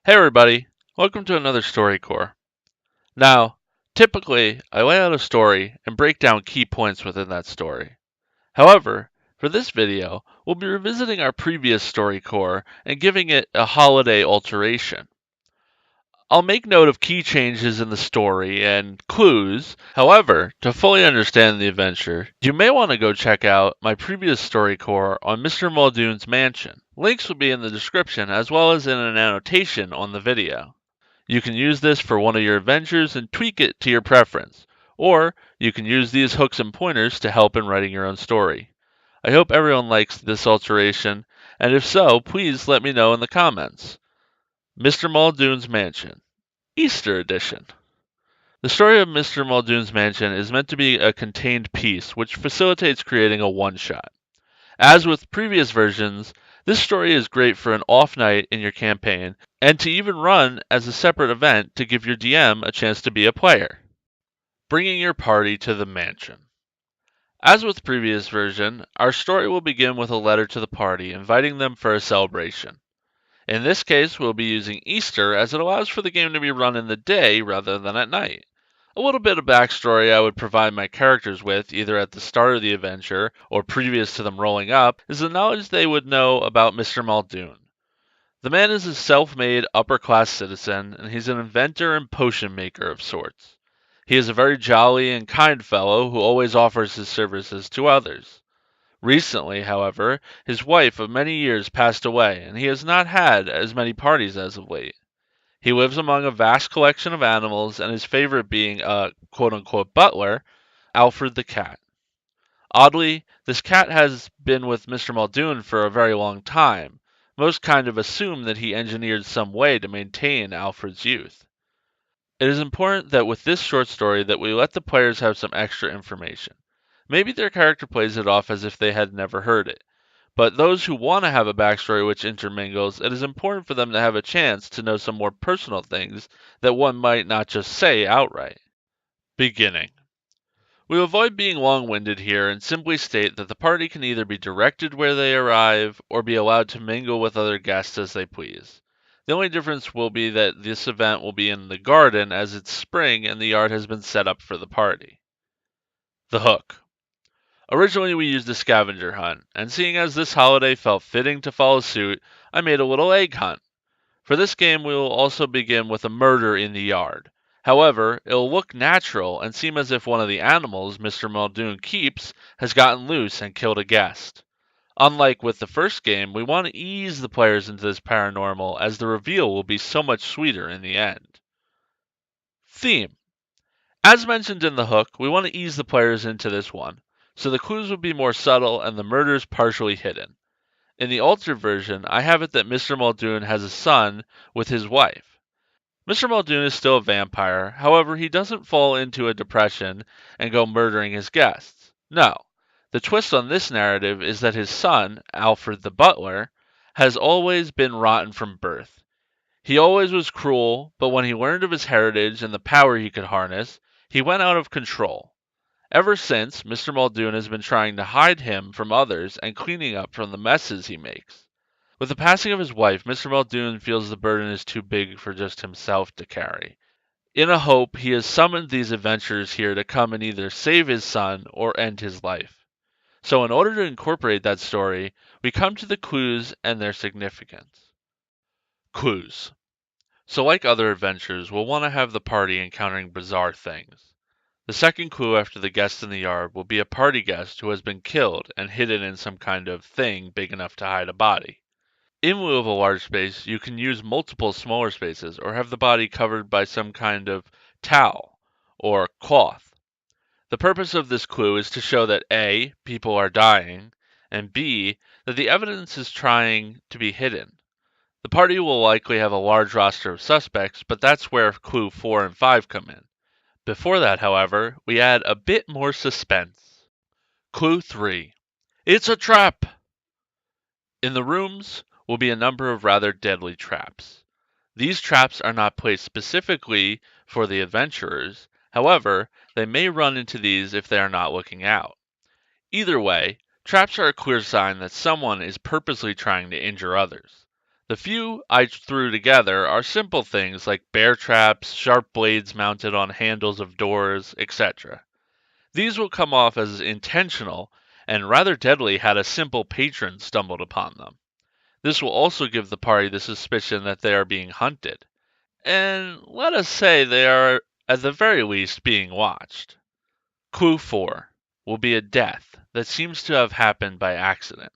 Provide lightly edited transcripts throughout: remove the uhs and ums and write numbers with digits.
Hey everybody, welcome to another StoryCorps. Now, typically, I lay out a story and break down key points within that story. However, for this video, we'll be revisiting our previous StoryCorps and giving it a holiday alteration. I'll make note of key changes in the story and clues. However, to fully understand the adventure, you may want to go check out my previous StoryCorps on Mr. Muldoon's mansion. Links will be in the description as well as in an annotation on the video. You can use this for one of your adventures and tweak it to your preference, or you can use these hooks and pointers to help in writing your own story. I hope everyone likes this alteration, and if so, please let me know in the comments. Mr. Muldoon's Mansion, Easter Edition. The story of Mr. Muldoon's Mansion is meant to be a contained piece which facilitates creating a one-shot. As with previous versions, this story is great for an off night in your campaign, and to even run as a separate event to give your DM a chance to be a player. Bringing your party to the mansion. As with previous version, our story will begin with a letter to the party inviting them for a celebration. In this case, we'll be using Easter as it allows for the game to be run in the day rather than at night. A little bit of backstory I would provide my characters with, either at the start of the adventure or previous to them rolling up, is the knowledge they would know about Mr. Muldoon. The man is a self-made upper-class citizen, and he's an inventor and potion maker of sorts. He is a very jolly and kind fellow who always offers his services to others. Recently, however, his wife of many years passed away, and he has not had as many parties as of late. He lives among a vast collection of animals, and his favorite being a quote-unquote butler, Alfred the cat. Oddly, this cat has been with Mr. Muldoon for a very long time. Most kind of assume that he engineered some way to maintain Alfred's youth. It is important that with this short story that we let the players have some extra information. Maybe their character plays it off as if they had never heard it. But those who want to have a backstory which intermingles, it is important for them to have a chance to know some more personal things that one might not just say outright. Beginning. We avoid being long-winded here and simply state that the party can either be directed where they arrive or be allowed to mingle with other guests as they please. The only difference will be that this event will be in the garden as it's spring and the yard has been set up for the party. The hook. Originally we used a scavenger hunt, and seeing as this holiday felt fitting to follow suit, I made a little egg hunt. For this game we will also begin with a murder in the yard. However, it will look natural and seem as if one of the animals Mr. Muldoon keeps has gotten loose and killed a guest. Unlike with the first game, we want to ease the players into this paranormal as the reveal will be so much sweeter in the end. Theme. As mentioned in the hook, we want to ease the players into this one, so the clues will be more subtle and the murders partially hidden. In the altered version, I have it that Mr. Muldoon has a son with his wife. Mr. Muldoon is still a vampire, however, he doesn't fall into a depression and go murdering his guests. No. The twist on this narrative is that his son, Alfred the butler, has always been rotten from birth. He always was cruel, but when he learned of his heritage and the power he could harness, he went out of control. Ever since, Mr. Muldoon has been trying to hide him from others and cleaning up from the messes he makes. With the passing of his wife, Mr. Muldoon feels the burden is too big for just himself to carry. In a hope, he has summoned these adventurers here to come and either save his son or end his life. So in order to incorporate that story, we come to the clues and their significance. Clues. So like other adventures, we'll want to have the party encountering bizarre things. The second clue after the guest in the yard will be a party guest who has been killed and hidden in some kind of thing big enough to hide a body. In lieu of a large space, you can use multiple smaller spaces or have the body covered by some kind of towel or cloth. The purpose of this clue is to show that A, people are dying, and B, that the evidence is trying to be hidden. The party will likely have a large roster of suspects, but that's where clue 4 and 5 come in. Before that, however, we add a bit more suspense. Clue 3. It's a trap! In the rooms will be a number of rather deadly traps. These traps are not placed specifically for the adventurers, however, they may run into these if they are not looking out. Either way, traps are a clear sign that someone is purposely trying to injure others. The few I threw together are simple things like bear traps, sharp blades mounted on handles of doors, etc. These will come off as intentional and rather deadly had a simple patron stumbled upon them. This will also give the party the suspicion that they are being hunted, and let us say they are at the very least being watched. Clue 4 will be a death that seems to have happened by accident.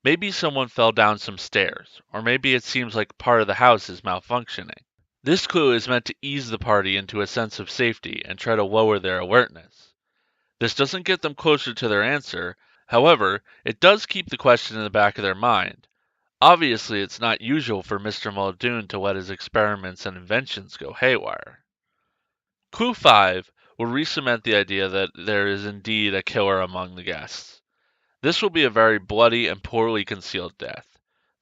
Maybe someone fell down some stairs, or maybe it seems like part of the house is malfunctioning. This clue is meant to ease the party into a sense of safety and try to lower their alertness. This doesn't get them closer to their answer, however, it does keep the question in the back of their mind. Obviously, it's not usual for Mr. Muldoon to let his experiments and inventions go haywire. Clue 5 will re-cement the idea that there is indeed a killer among the guests. This will be a very bloody and poorly concealed death.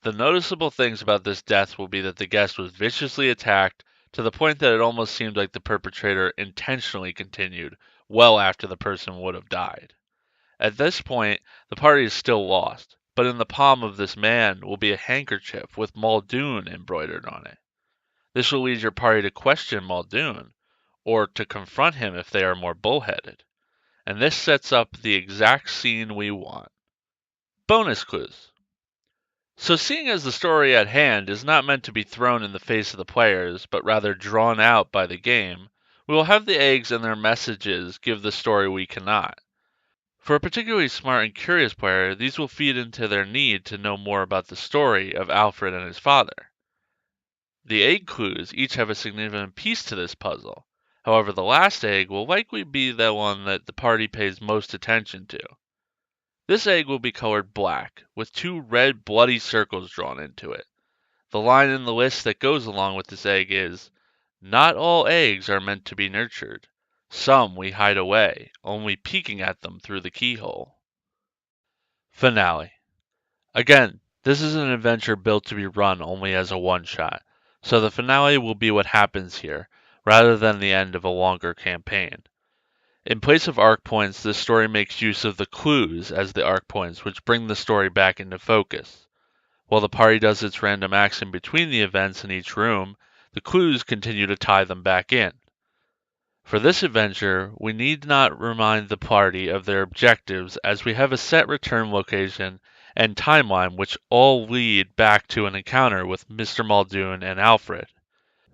The noticeable things about this death will be that the guest was viciously attacked to the point that it almost seemed like the perpetrator intentionally continued well after the person would have died. At this point, the party is still lost, but in the palm of this man will be a handkerchief with Muldoon embroidered on it. This will lead your party to question Muldoon, or to confront him if they are more bullheaded. And this sets up the exact scene we want. Bonus clues. So seeing as the story at hand is not meant to be thrown in the face of the players, but rather drawn out by the game, we will have the eggs and their messages give the story we cannot. For a particularly smart and curious player, these will feed into their need to know more about the story of Alfred and his father. The egg clues each have a significant piece to this puzzle. However, the last egg will likely be the one that the party pays most attention to. This egg will be colored black, with two red bloody circles drawn into it. The line in the list that goes along with this egg is, "Not all eggs are meant to be nurtured. Some we hide away, only peeking at them through the keyhole." Finale. Again, this is an adventure built to be run only as a one-shot, so the finale will be what happens here, rather than the end of a longer campaign. In place of arc points, this story makes use of the clues as the arc points, which bring the story back into focus. While the party does its random action between the events in each room, the clues continue to tie them back in. For this adventure, we need not remind the party of their objectives as we have a set return location and timeline which all lead back to an encounter with Mr. Muldoon and Alfred.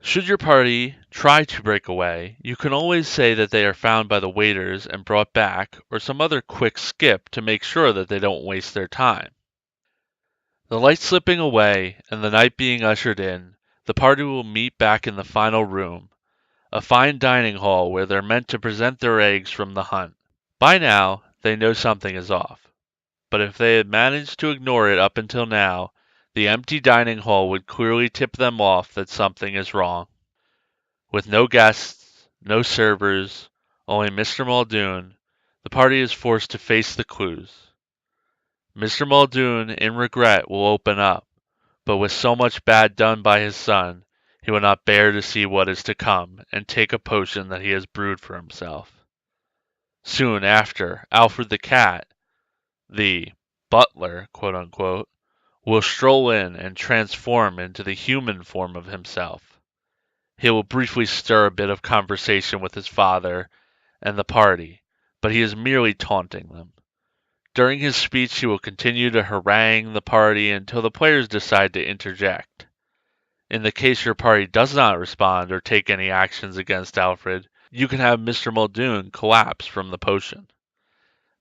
Should your party try to break away, you can always say that they are found by the waiters and brought back, or some other quick skip to make sure that they don't waste their time. The light slipping away and the night being ushered in, the party will meet back in the final room, a fine dining hall where they're meant to present their eggs from the hunt. By now, they know something is off, but if they had managed to ignore it up until now, the empty dining hall would clearly tip them off that something is wrong. With no guests, no servers, only Mr. Muldoon, the party is forced to face the clues. Mr. Muldoon, in regret, will open up, but with so much bad done by his son, he will not bear to see what is to come and take a potion that he has brewed for himself. Soon after, Alfred the cat, the butler, quote unquote, will stroll in and transform into the human form of himself. He will briefly stir a bit of conversation with his father and the party, but he is merely taunting them. During his speech, he will continue to harangue the party until the players decide to interject. In the case your party does not respond or take any actions against Alfred, you can have Mr. Muldoon collapse from the potion.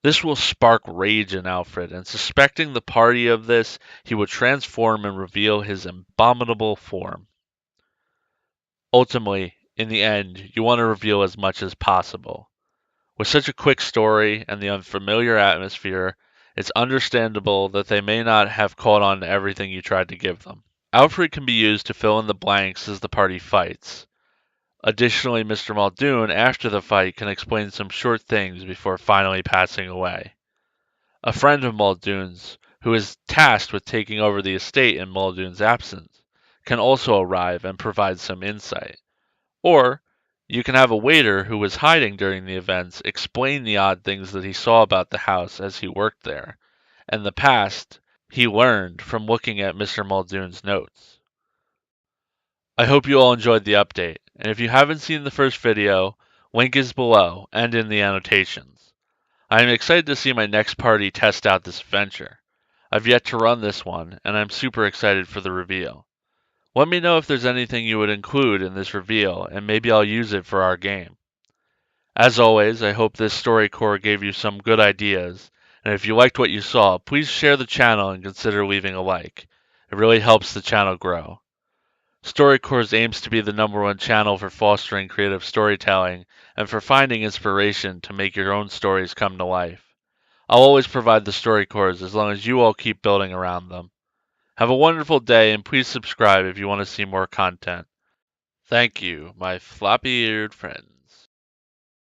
This will spark rage in Alfred, and suspecting the party of this, he will transform and reveal his abominable form. Ultimately, in the end, you want to reveal as much as possible. With such a quick story and the unfamiliar atmosphere, it's understandable that they may not have caught on to everything you tried to give them. Alfred can be used to fill in the blanks as the party fights. Additionally, Mr. Muldoon, after the fight, can explain some short things before finally passing away. A friend of Muldoon's, who is tasked with taking over the estate in Muldoon's absence, can also arrive and provide some insight. Or, you can have a waiter who was hiding during the events explain the odd things that he saw about the house as he worked there, and the past he learned from looking at Mr. Muldoon's notes. I hope you all enjoyed the update, and if you haven't seen the first video, link is below and in the annotations. I am excited to see my next party test out this adventure. I've yet to run this one, and I'm super excited for the reveal. Let me know if there's anything you would include in this reveal, and maybe I'll use it for our game. As always, I hope this StoryCorps gave you some good ideas, and if you liked what you saw, please share the channel and consider leaving a like. It really helps the channel grow. StoryCorps aims to be the #1 channel for fostering creative storytelling and for finding inspiration to make your own stories come to life. I'll always provide the StoryCorps as long as you all keep building around them. Have a wonderful day, and please subscribe if you want to see more content. Thank you, my floppy-eared friend.